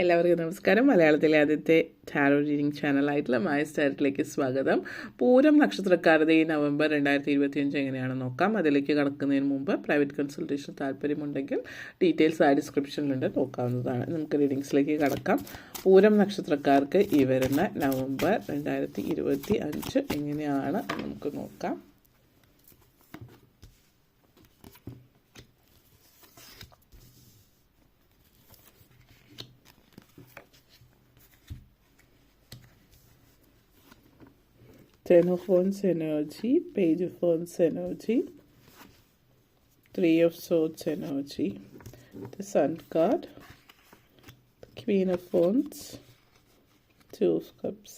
എല്ലാവർക്കും നമസ്കാരം. മലയാളത്തിലെ ആദ്യത്തെ ടാരോ റീഡിംഗ് ചാനലായിട്ടുള്ള മായസ് ടാരറ്റിലേക്ക് സ്വാഗതം. പൂരം നക്ഷത്രക്കാരുടെ ഈ നവംബർ 2025 എങ്ങനെയാണെന്ന് നോക്കാം. അതിലേക്ക് കടക്കുന്നതിന് മുമ്പ് പ്രൈവറ്റ് കൺസൾട്ടേഷൻ താല്പര്യമുണ്ടെങ്കിൽ ഡീറ്റെയിൽസ് ആ ഡിസ്ക്രിപ്ഷനിലുണ്ട്, നോക്കാവുന്നതാണ്. നമുക്ക് റീഡിങ്സിലേക്ക് കടക്കാം. പൂരം നക്ഷത്രക്കാർക്ക് ഈ വരുന്ന നവംബർ 2025 എങ്ങനെയാണ് നമുക്ക് നോക്കാം. Ten of Wands energy, Page of Wands energy, Three of Swords energy, the Sun card, the Queen of Wands, Two of Cups.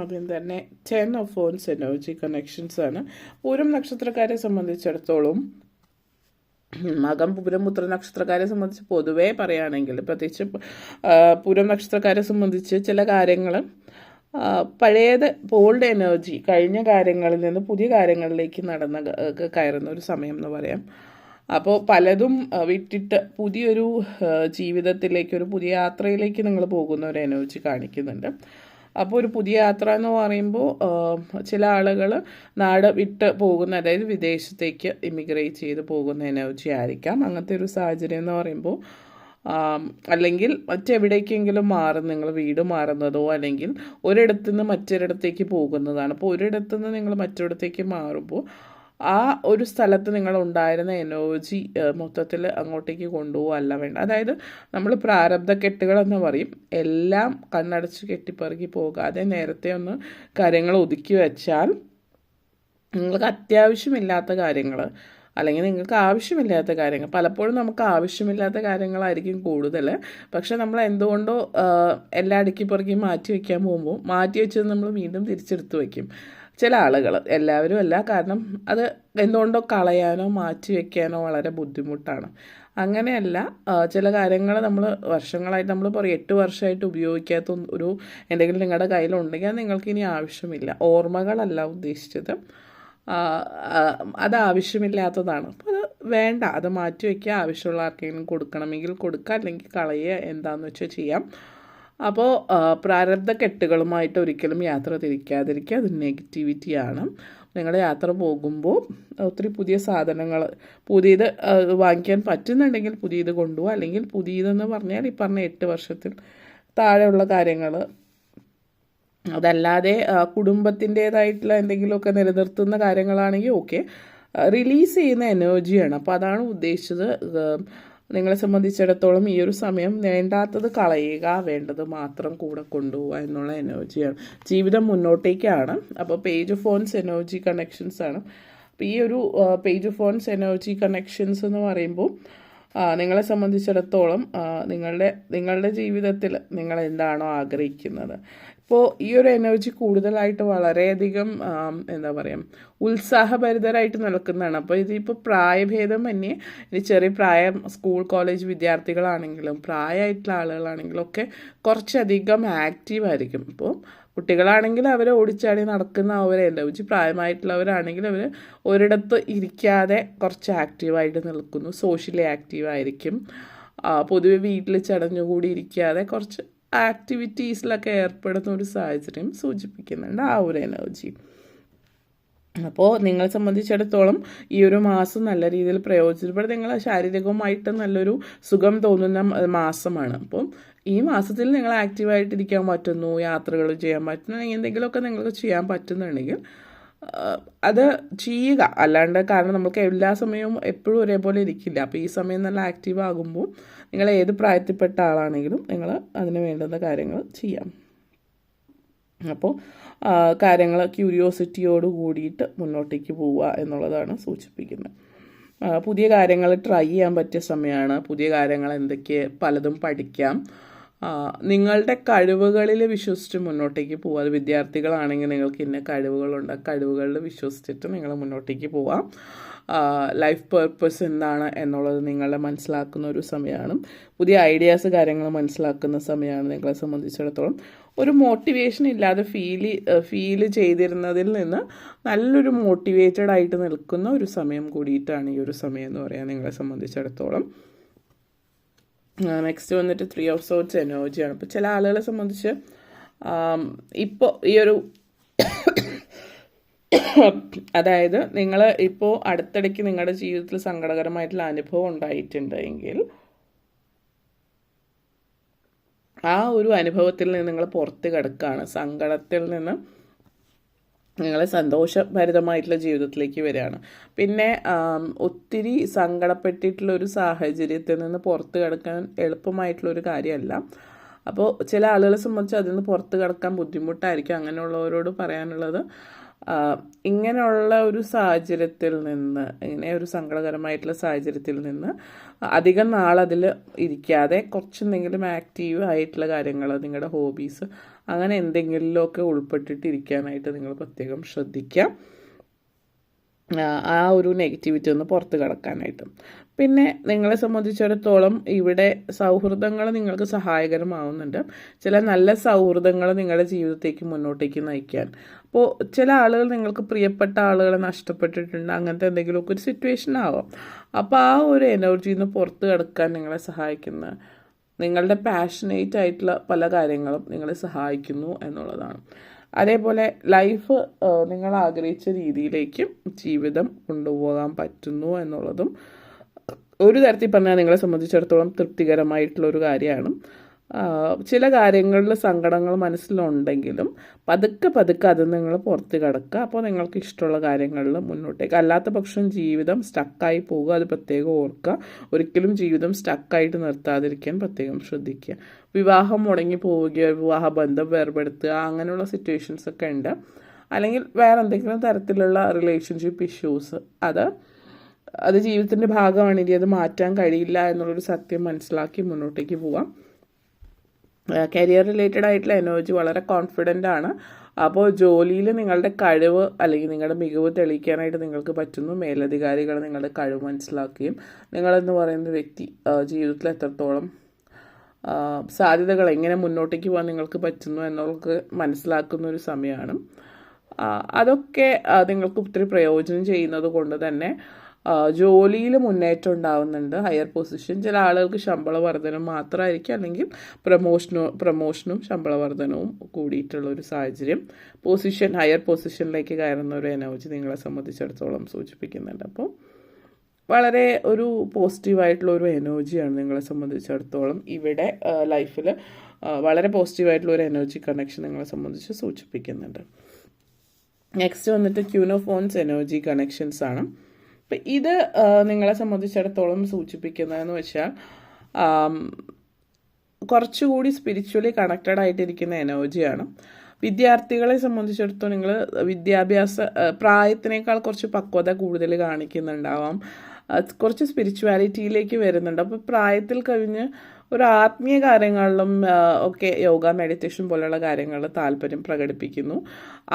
ആദ്യം തന്നെ 10 of Wands energy connections ആണ്. പൂരം നക്ഷത്രക്കാരെ സംബന്ധിച്ചിടത്തോളം മകം പൂരം ഉത്തര നക്ഷത്രക്കാരെ സംബന്ധിച്ച് പൊതുവേ പറയുകയാണെങ്കിൽ, പ്രത്യേകിച്ച് പൂരം നക്ഷത്രക്കാരെ സംബന്ധിച്ച് ചില കാര്യങ്ങൾ പഴയത് ഓൾഡ് എനർജി കഴിഞ്ഞ കാര്യങ്ങളിൽ നിന്ന് പുതിയ കാര്യങ്ങളിലേക്ക് കയറുന്ന ഒരു സമയം എന്ന് പറയാം. അപ്പോൾ പലതും വിട്ടിട്ട് പുതിയൊരു ജീവിതത്തിലേക്ക്, ഒരു പുതിയ യാത്രയിലേക്ക് നിങ്ങൾ പോകുന്ന ഒരു എനർജി കാണിക്കുന്നുണ്ട്. അപ്പോൾ ഒരു പുതിയ യാത്ര എന്ന് പറയുമ്പോൾ ചില ആളുകൾ നാട് വിട്ട് പോകുന്ന, അതായത് വിദേശത്തേക്ക് ഇമിഗ്രേറ്റ് ചെയ്ത് പോകുന്ന എനർജി ആയിരിക്കാം. അങ്ങനത്തെ ഒരു സാഹചര്യം എന്ന് പറയുമ്പോൾ, അല്ലെങ്കിൽ മറ്റെവിടേക്കെങ്കിലും നിങ്ങൾ വീട് മാറുന്നതോ അല്ലെങ്കിൽ ഒരിടത്തു നിന്ന് മറ്റൊരിടത്തേക്ക് പോകുന്നതാണ്. അപ്പോൾ ഒരിടത്തു നിന്ന് നിങ്ങൾ മറ്റൊരിടത്തേക്ക് മാറുമ്പോൾ ആ ഒരു സ്ഥലത്ത് നിങ്ങൾ ഉണ്ടായിരുന്ന എനർജി മൊത്തത്തിൽ അങ്ങോട്ടേക്ക് കൊണ്ടുപോകല്ല വേണ്ട. അതായത് നമ്മൾ പ്രാരബ്ധ കെട്ടുകളെന്ന് പറയും, എല്ലാം കണ്ണടച്ച് കെട്ടിപ്പറുകി പോകാതെ നേരത്തെ ഒന്ന് കാര്യങ്ങൾ ഒതുക്കി വെച്ചാൽ നിങ്ങൾക്ക് അത്യാവശ്യമില്ലാത്ത കാര്യങ്ങൾ അല്ലെങ്കിൽ നിങ്ങൾക്ക് ആവശ്യമില്ലാത്ത കാര്യങ്ങൾ, പലപ്പോഴും നമുക്ക് ആവശ്യമില്ലാത്ത കാര്യങ്ങളായിരിക്കും കൂടുതൽ. പക്ഷെ നമ്മൾ എന്തുകൊണ്ടോ എല്ലാം അടുക്കി പുറകെ മാറ്റി വയ്ക്കാൻ പോകുമ്പോൾ മാറ്റി വെച്ചത് നമ്മൾ വീണ്ടും തിരിച്ചെടുത്ത് വയ്ക്കും. ചില ആളുകൾ, എല്ലാവരും അല്ല, കാരണം അത് എന്തുകൊണ്ടോ കളയാനോ മാറ്റി വയ്ക്കാനോ വളരെ ബുദ്ധിമുട്ടാണ്. അങ്ങനെയല്ല, ചില കാര്യങ്ങൾ നമ്മൾ വർഷങ്ങളായിട്ട്, നമ്മൾ പറയും 8 വർഷമായിട്ട് ഉപയോഗിക്കാത്ത ഒരു എന്തെങ്കിലും നിങ്ങളുടെ കയ്യിലുണ്ടെങ്കിൽ അത് നിങ്ങൾക്ക് ഇനി ആവശ്യമില്ല. ഓർമ്മകളല്ല ഉദ്ദേശിച്ചത്, അത് ആവശ്യമില്ലാത്തതാണ്. അപ്പോൾ അത് വേണ്ട, അത് മാറ്റി വയ്ക്കുക. ആവശ്യമുള്ള ആർക്കെങ്കിലും കൊടുക്കണമെങ്കിൽ കൊടുക്കുക, അല്ലെങ്കിൽ കളയുക, എന്താണെന്ന് വെച്ചാൽ ചെയ്യാം. അപ്പോൾ പ്രാരബ്ധ കെട്ടുകളുമായിട്ട് ഒരിക്കലും യാത്ര തിരിക്കാതിരിക്കുക. അത് നെഗറ്റിവിറ്റിയാണ്. നിങ്ങളുടെ യാത്ര പോകുമ്പോൾ ഒത്തിരി പുതിയ സാധനങ്ങൾ, പുതിയത് വാങ്ങിക്കാൻ പറ്റുന്നുണ്ടെങ്കിൽ പുതിയത് കൊണ്ടുപോകുക. അല്ലെങ്കിൽ പുതിയതെന്ന് പറഞ്ഞാൽ ഈ പറഞ്ഞ 8 വർഷത്തിൽ താഴെയുള്ള കാര്യങ്ങൾ, അതല്ലാതെ കുടുംബത്തിൻ്റേതായിട്ടുള്ള എന്തെങ്കിലുമൊക്കെ നിലനിർത്തുന്ന കാര്യങ്ങളാണെങ്കിൽ ഓക്കെ, റിലീസ് ചെയ്യുന്ന എനർജിയാണ്. അപ്പോൾ അതാണ് ഉദ്ദേശിച്ചത്. നിങ്ങളെ സംബന്ധിച്ചിടത്തോളം ഈ ഒരു സമയം വേണ്ടാത്തത് കളയുക, വേണ്ടത് മാത്രം കൂടെ കൊണ്ടുപോവുക എന്നുള്ള എനർജിയാണ്. ജീവിതം മുന്നോട്ടേക്കാണ്. അപ്പോൾ page of phones energy connections ആണ്. അപ്പോൾ ഈ ഒരു page of phones energy connections എന്ന് പറയുമ്പോൾ നിങ്ങളെ സംബന്ധിച്ചിടത്തോളം നിങ്ങളുടെ ജീവിതത്തിൽ നിങ്ങൾ എന്താണോ ആഗ്രഹിക്കുന്നത്, ഇപ്പോൾ ഈ ഒരു എനർജി കൂടുതലായിട്ട് വളരെയധികം എന്താ പറയുക, ഉത്സാഹഭരിതരായിട്ട് നിൽക്കുന്നതാണ്. അപ്പോൾ ഇതിപ്പോൾ പ്രായഭേദം തന്നെ, ഇനി ചെറിയ പ്രായം സ്കൂൾ കോളേജ് വിദ്യാർത്ഥികളാണെങ്കിലും പ്രായമായിട്ടുള്ള ആളുകളാണെങ്കിലും ഒക്കെ കുറച്ചധികം ആക്റ്റീവായിരിക്കും. ഇപ്പോൾ കുട്ടികളാണെങ്കിൽ അവർ ഓടിച്ചാടി നടക്കുന്ന ആ ഒരു എനർജി, പ്രായമായിട്ടുള്ളവരാണെങ്കിൽ അവർ ഒരിടത്ത് ഇരിക്കാതെ കുറച്ച് ആക്റ്റീവായിട്ട് നിൽക്കുന്നു, സോഷ്യലി ആക്റ്റീവായിരിക്കും. പൊതുവെ വീട്ടിൽ ചടഞ്ഞുകൂടി ഇരിക്കാതെ കുറച്ച് ആക്ടിവിറ്റീസിലൊക്കെ ഏർപ്പെടുന്ന ഒരു സാഹചര്യം സൂചിപ്പിക്കുന്നുണ്ട് ആ ഒരു എനർജി. അപ്പോൾ നിങ്ങളെ സംബന്ധിച്ചിടത്തോളം ഈ ഒരു മാസം നല്ല രീതിയിൽ പ്രയോജനപ്പെടും. നിങ്ങൾ ശാരീരികമായിട്ട് നല്ലൊരു സുഖം തോന്നുന്ന മാസമാണ്. അപ്പം ഈ മാസത്തിൽ നിങ്ങൾ ആക്റ്റീവായിട്ടിരിക്കാൻ പറ്റുന്നു, യാത്രകൾ ചെയ്യാൻ പറ്റുന്നു, എന്തെങ്കിലുമൊക്കെ നിങ്ങൾക്ക് ചെയ്യാൻ പറ്റുന്നുണ്ടെങ്കിൽ അത് ചെയ്യുക. അല്ലാണ്ട്, കാരണം നമുക്ക് എല്ലാ സമയവും എപ്പോഴും ഒരേപോലെ ഇരിക്കില്ല. അപ്പോൾ ഈ സമയം നല്ല ആക്റ്റീവ് ആകുമ്പോൾ നിങ്ങൾ ഏത് പ്രായത്തിൽപ്പെട്ട ആളാണെങ്കിലും നിങ്ങൾ അതിന് വേണ്ടുന്ന കാര്യങ്ങൾ ചെയ്യാം. അപ്പോൾ കാര്യങ്ങൾ ക്യൂരിയോസിറ്റിയോട് കൂടിയിട്ട് മുന്നോട്ടേക്ക് പോവുക എന്നുള്ളതാണ് സൂചിപ്പിക്കുന്നത്. പുതിയ കാര്യങ്ങൾ ട്രൈ ചെയ്യാൻ പറ്റിയ സമയമാണ്. പുതിയ കാര്യങ്ങൾ എന്തൊക്കെ പലതും പഠിക്കാം. നിങ്ങളുടെ കഴിവുകളിൽ വിശ്വസിച്ച് മുന്നോട്ടേക്ക് പോവുക. അത് വിദ്യാർത്ഥികളാണെങ്കിൽ നിങ്ങൾക്ക് ഇന്ന കഴിവുകളുണ്ട്, കഴിവുകളിൽ വിശ്വസിച്ചിട്ട് നിങ്ങൾ മുന്നോട്ടേക്ക് പോവാം. ലൈഫ് പർപ്പസ് എന്താണ് എന്നുള്ളത് നിങ്ങളെ മനസ്സിലാക്കുന്ന ഒരു സമയമാണ്. പുതിയ ഐഡിയാസ് കാര്യങ്ങൾ മനസ്സിലാക്കുന്ന സമയമാണ് നിങ്ങളെ സംബന്ധിച്ചിടത്തോളം. ഒരു മോട്ടിവേഷൻ ഇല്ലാതെ ഫീൽ ചെയ്തിരുന്നതിൽ നിന്ന് നല്ലൊരു മോട്ടിവേറ്റഡ് ആയിട്ട് നിൽക്കുന്ന ഒരു സമയം കൂടിയിട്ടാണ് ഈ ഒരു സമയം എന്ന് പറയാൻ നിങ്ങളെ സംബന്ധിച്ചിടത്തോളം. നെക്സ്റ്റ് വന്നിട്ട് 3 ഓഫ് സോർട്സ് എനർജിയാണ്. ഇപ്പോൾ ചില ആളുകളെ സംബന്ധിച്ച് ഇപ്പോൾ ഈ ഒരു അതായത് നിങ്ങൾ ഇപ്പോൾ അടുത്തിടയ്ക്ക് നിങ്ങളുടെ ജീവിതത്തിൽ സങ്കടകരമായിട്ടുള്ള അനുഭവം ഉണ്ടായിട്ടുണ്ട് എങ്കിൽ ആ ഒരു അനുഭവത്തിൽ നിന്ന് നിങ്ങൾ പുറത്ത് കിടക്കുകയാണ്. സങ്കടത്തിൽ നിന്ന് നിങ്ങൾ സന്തോഷഭരിതമായിട്ടുള്ള ജീവിതത്തിലേക്ക് വരികയാണ്. പിന്നെ ഒത്തിരി സങ്കടപ്പെട്ടിട്ടുള്ള ഒരു സാഹചര്യത്തിൽ നിന്ന് പുറത്ത് കിടക്കാൻ എളുപ്പമായിട്ടുള്ളൊരു കാര്യമല്ല. അപ്പോൾ ചില ആളുകളെ സംബന്ധിച്ച് അതിൽ നിന്ന് പുറത്ത് കിടക്കാൻ ബുദ്ധിമുട്ടായിരിക്കും. അങ്ങനെയുള്ളവരോട് പറയാനുള്ളത്, ഇങ്ങനെയുള്ള ഒരു സാഹചര്യത്തിൽ നിന്ന്, ഇങ്ങനെ ഒരു സങ്കടകരമായിട്ടുള്ള സാഹചര്യത്തിൽ നിന്ന് അധികം നാളതിൽ ഇരിക്കാതെ കുറച്ചെന്തെങ്കിലും ആക്റ്റീവ് ആയിട്ടുള്ള കാര്യങ്ങൾ, നിങ്ങളുടെ ഹോബീസ് അങ്ങനെ എന്തെങ്കിലുമൊക്കെ ഉൾപ്പെട്ടിട്ടിരിക്കാനായിട്ട് നിങ്ങൾ പ്രത്യേകം ശ്രദ്ധിക്കാം. ആ ഒരു നെഗറ്റിവിറ്റി ഒന്ന് പുറത്ത് കടക്കാനായിട്ട്. പിന്നെ നിങ്ങളെ സംബന്ധിച്ചിടത്തോളം ഇവിടെ സൗഹൃദങ്ങൾ നിങ്ങൾക്ക് സഹായകരമാവുന്നുണ്ട്. ചില നല്ല സൗഹൃദങ്ങൾ നിങ്ങളുടെ ജീവിതത്തേക്ക് മുന്നോട്ടേക്ക് നയിക്കാൻ. അപ്പോൾ ചില ആളുകൾ, നിങ്ങൾക്ക് പ്രിയപ്പെട്ട ആളുകളെ നഷ്ടപ്പെട്ടിട്ടുണ്ട്, അങ്ങനത്തെ എന്തെങ്കിലുമൊക്കെ ഒരു സിറ്റുവേഷൻ ആവാം. അപ്പോൾ ആ ഒരു എനർജിയിൽ നിന്ന് പുറത്ത് കിടക്കാൻ നിങ്ങളെ സഹായിക്കുന്ന, നിങ്ങളുടെ പാഷനേറ്റ് ആയിട്ടുള്ള പല കാര്യങ്ങളും നിങ്ങളെ സഹായിക്കുന്നു എന്നുള്ളതാണ്. അതേപോലെ ലൈഫ് നിങ്ങൾ ആഗ്രഹിച്ച രീതിയിലേക്ക് ജീവിതം കൊണ്ടുപോകാൻ പറ്റുന്നു എന്നുള്ളതും ഒരു തരത്തിൽ പറഞ്ഞാൽ നിങ്ങളെ സംബന്ധിച്ചിടത്തോളം തൃപ്തികരമായിട്ടുള്ളൊരു കാര്യമാണ്. ചില കാര്യങ്ങളിൽ സങ്കടങ്ങൾ മനസ്സിലുണ്ടെങ്കിലും പതുക്കെ അത് നിങ്ങൾ പുറത്ത് കിടക്കുക. അപ്പോൾ നിങ്ങൾക്ക് ഇഷ്ടമുള്ള കാര്യങ്ങളിൽ മുന്നോട്ടേക്ക്. അല്ലാത്ത പക്ഷം ജീവിതം സ്റ്റക്കായി പോകുക. അത് പ്രത്യേകം ഓർക്കുക. ഒരിക്കലും ജീവിതം സ്റ്റക്കായിട്ട് നിർത്താതിരിക്കാൻ പ്രത്യേകം ശ്രദ്ധിക്കുക. വിവാഹം മുടങ്ങി പോവുകയോ വിവാഹ ബന്ധം വേർപെടുത്തുക അങ്ങനെയുള്ള സിറ്റുവേഷൻസ് ഒക്കെ ഉണ്ട്. അല്ലെങ്കിൽ വേറെ എന്തെങ്കിലും തരത്തിലുള്ള റിലേഷൻഷിപ്പ് ഇഷ്യൂസ്, അത് ജീവിതത്തിൻ്റെ ഭാഗമാണ്. ഇനി അത് മാറ്റാൻ കഴിയില്ല എന്നുള്ളൊരു സത്യം മനസ്സിലാക്കി മുന്നോട്ടേക്ക് പോവാം. കരിയർ റിലേറ്റഡ് ആയിട്ടുള്ള എനർജി വളരെ കോൺഫിഡൻ്റ് ആണ്. അപ്പോൾ ജോലിയിൽ നിങ്ങളുടെ കഴിവ് അല്ലെങ്കിൽ നിങ്ങളുടെ മികവ് തെളിയിക്കാനായിട്ട് നിങ്ങൾക്ക് പറ്റുന്നു. മേലധികാരികൾ നിങ്ങളുടെ കഴിവ് മനസ്സിലാക്കുകയും നിങ്ങളെന്ന് പറയുന്ന വ്യക്തി ജീവിതത്തിൽ എത്രത്തോളം സാധ്യതകൾ എങ്ങനെ മുന്നോട്ടേക്ക് പോകാൻ നിങ്ങൾക്ക് പറ്റുന്നു എന്നുള്ളത് മനസ്സിലാക്കുന്ന ഒരു സമയമാണ്. അതൊക്കെ നിങ്ങൾക്ക് ഒത്തിരി പ്രയോജനം ചെയ്യുന്നത് കൊണ്ട് തന്നെ ജോലിയിൽ മുന്നേറ്റം ഉണ്ടാവുന്നുണ്ട്. ഹയർ പൊസിഷൻ, ചില ആളുകൾക്ക് ശമ്പള വർധനം മാത്രമായിരിക്കും, അല്ലെങ്കിൽ പ്രമോഷനും ശമ്പള വർധനവും കൂടിയിട്ടുള്ള ഒരു സാഹചര്യം, ഹയർ പൊസിഷനിലേക്ക് കയറുന്ന ഒരു എനർജി നിങ്ങളെ സംബന്ധിച്ചിടത്തോളം സൂചിപ്പിക്കുന്നുണ്ട്. അപ്പോൾ വളരെ ഒരു പോസിറ്റീവായിട്ടുള്ള ഒരു എനർജിയാണ് നിങ്ങളെ സംബന്ധിച്ചിടത്തോളം ഇവിടെ ലൈഫിൽ വളരെ പോസിറ്റീവായിട്ടുള്ള ഒരു എനർജി കണക്ഷൻ നിങ്ങളെ സംബന്ധിച്ച് സൂചിപ്പിക്കുന്നുണ്ട്. നെക്സ്റ്റ് വന്നിട്ട് queen of ones energy connections ആണ്. അപ്പം ഇത് നിങ്ങളെ സംബന്ധിച്ചിടത്തോളം സൂചിപ്പിക്കുന്നതെന്ന് വെച്ചാൽ കുറച്ചുകൂടി സ്പിരിച്വലി കണക്റ്റഡ് ആയിട്ടിരിക്കുന്ന എനർജിയാണ്. വിദ്യാർത്ഥികളെ സംബന്ധിച്ചിടത്തോളം നിങ്ങൾ വിദ്യാഭ്യാസ പ്രായത്തിനേക്കാൾ കുറച്ച് പക്വത കൂടുതൽ കാണിക്കുന്നുണ്ടാവാം. കുറച്ച് സ്പിരിച്വാലിറ്റിയിലേക്ക് വരുന്നുണ്ട്. അപ്പോൾ പ്രായത്തിൽ കഴിഞ്ഞ് ഒരു ആത്മീയ കാര്യങ്ങളിലും ഒക്കെ യോഗ, മെഡിറ്റേഷൻ പോലുള്ള കാര്യങ്ങൾ താല്പര്യം പ്രകടിപ്പിക്കുന്നു.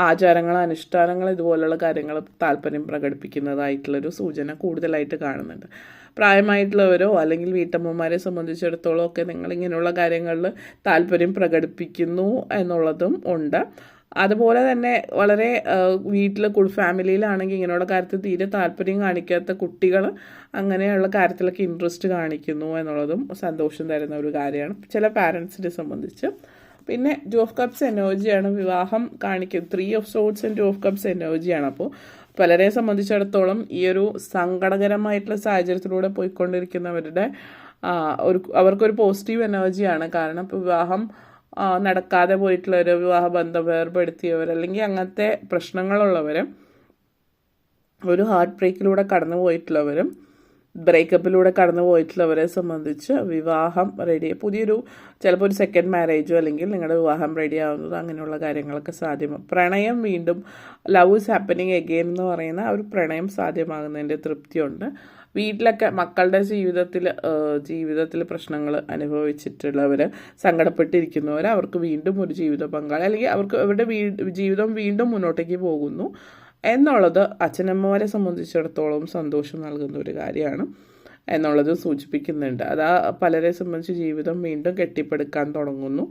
ആചാരങ്ങൾ, അനുഷ്ഠാനങ്ങൾ ഇതുപോലുള്ള കാര്യങ്ങൾ താല്പര്യം പ്രകടിപ്പിക്കുന്നതായിട്ടുള്ളൊരു സൂചന കൂടുതലായിട്ട് കാണുന്നുണ്ട്. പ്രായമായിട്ടുള്ളവരോ അല്ലെങ്കിൽ വീട്ടമ്മമാരെ സംബന്ധിച്ചിടത്തോളം ഒക്കെ നിങ്ങളിങ്ങനെയുള്ള കാര്യങ്ങളിൽ താല്പര്യം പ്രകടിപ്പിക്കുന്നു എന്നുള്ളതും ഉണ്ട്. അതുപോലെ തന്നെ വളരെ വീട്ടിൽ ഫാമിലിയിലാണെങ്കിൽ ഇങ്ങനെയുള്ള കാര്യത്തിൽ തീരെ താല്പര്യം കാണിക്കാത്ത കുട്ടികൾ അങ്ങനെയുള്ള കാര്യത്തിലൊക്കെ ഇൻട്രസ്റ്റ് കാണിക്കുന്നു എന്നുള്ളതും സന്തോഷം തരുന്ന ഒരു കാര്യമാണ് ചില പാരൻസിനെ സംബന്ധിച്ച്. പിന്നെ 2 ഓഫ് കപ്സ് എനർജിയാണ് വിവാഹം കാണിക്കുന്നത്. 3 of sorts and 2 of cups എനർജിയാണ്. അപ്പോൾ പലരെ സംബന്ധിച്ചിടത്തോളം ഈ ഒരു സങ്കടകരമായിട്ടുള്ള സാഹചര്യത്തിലൂടെ പോയിക്കൊണ്ടിരിക്കുന്നവരുടെ അവർക്കൊരു പോസിറ്റീവ് എനർജിയാണ്. കാരണം ഇപ്പോൾ വിവാഹം നടക്കാതെ പോയിട്ടുള്ളവർ, വിവാഹ ബന്ധം വേർപെടുത്തിയവർ, അല്ലെങ്കിൽ അങ്ങനത്തെ പ്രശ്നങ്ങളുള്ളവരും, ഒരു ഹാർട്ട് ബ്രേക്കിലൂടെ കടന്നു പോയിട്ടുള്ളവരും, ബ്രേക്കപ്പിലൂടെ കടന്നു പോയിട്ടുള്ളവരെ സംബന്ധിച്ച് വിവാഹം പുതിയൊരു ചിലപ്പോൾ ഒരു സെക്കൻഡ് മാരേജോ അല്ലെങ്കിൽ നിങ്ങളുടെ വിവാഹം റെഡി ആവുന്നത് അങ്ങനെയുള്ള കാര്യങ്ങളൊക്കെ സാധ്യമാകും. പ്രണയം വീണ്ടും ലവ് ഈസ് ഹാപ്പനിങ് എഗെയിൻ എന്ന് പറയുന്ന ഒരു പ്രണയം സാധ്യമാകുന്നതിൻ്റെ തൃപ്തിയുണ്ട്. വീട്ടിലൊക്കെ മക്കളുടെ ജീവിതത്തിൽ പ്രശ്നങ്ങൾ അനുഭവിച്ചിട്ടുള്ളവർ, സങ്കടപ്പെട്ടിരിക്കുന്നവർ, അവർക്ക് വീണ്ടും ഒരു ജീവിത പങ്കാളി അല്ലെങ്കിൽ അവരുടെ ജീവിതം വീണ്ടും മുന്നോട്ടേക്ക് പോകുന്നു. എന്നുള്ളത് അച്ഛനമ്മമാരെ സംബന്ധിച്ചിടത്തോളം സന്തോഷം നൽകുന്ന ഒരു കാര്യമാണ് എന്നുള്ളത് സൂചിപ്പിക്കുന്നുണ്ട്. അത് പലരെ സംബന്ധിച്ച് ജീവിതം വീണ്ടും കെട്ടിപ്പടുക്കാൻ തുടങ്ങുന്നു.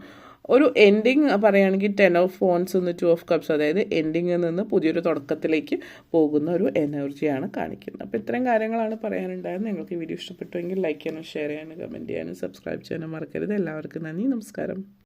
ഒരു എൻഡിങ് പറയുകയാണെങ്കിൽ 10 ഓഫ് ഫോൺസ് നിന്ന് 2 ഓഫ് കപ്സ്, അതായത് എൻഡിങ്ങിൽ നിന്ന് പുതിയൊരു തുടക്കത്തിലേക്ക് പോകുന്ന ഒരു എനർജിയാണ് കാണിക്കുന്നത്. അപ്പോൾ ഇത്രയും കാര്യങ്ങളാണ് പറയാനുണ്ടായത്. നിങ്ങൾക്ക് ഈ വീഡിയോ ഇഷ്ടപ്പെട്ടുവെങ്കിൽ ലൈക്ക് ചെയ്യാനും ഷെയർ ചെയ്യാനും കമൻറ്റ് ചെയ്യാനും സബ്സ്ക്രൈബ് ചെയ്യാനും മറക്കരുത്. എല്ലാവർക്കും നന്ദി, നമസ്കാരം.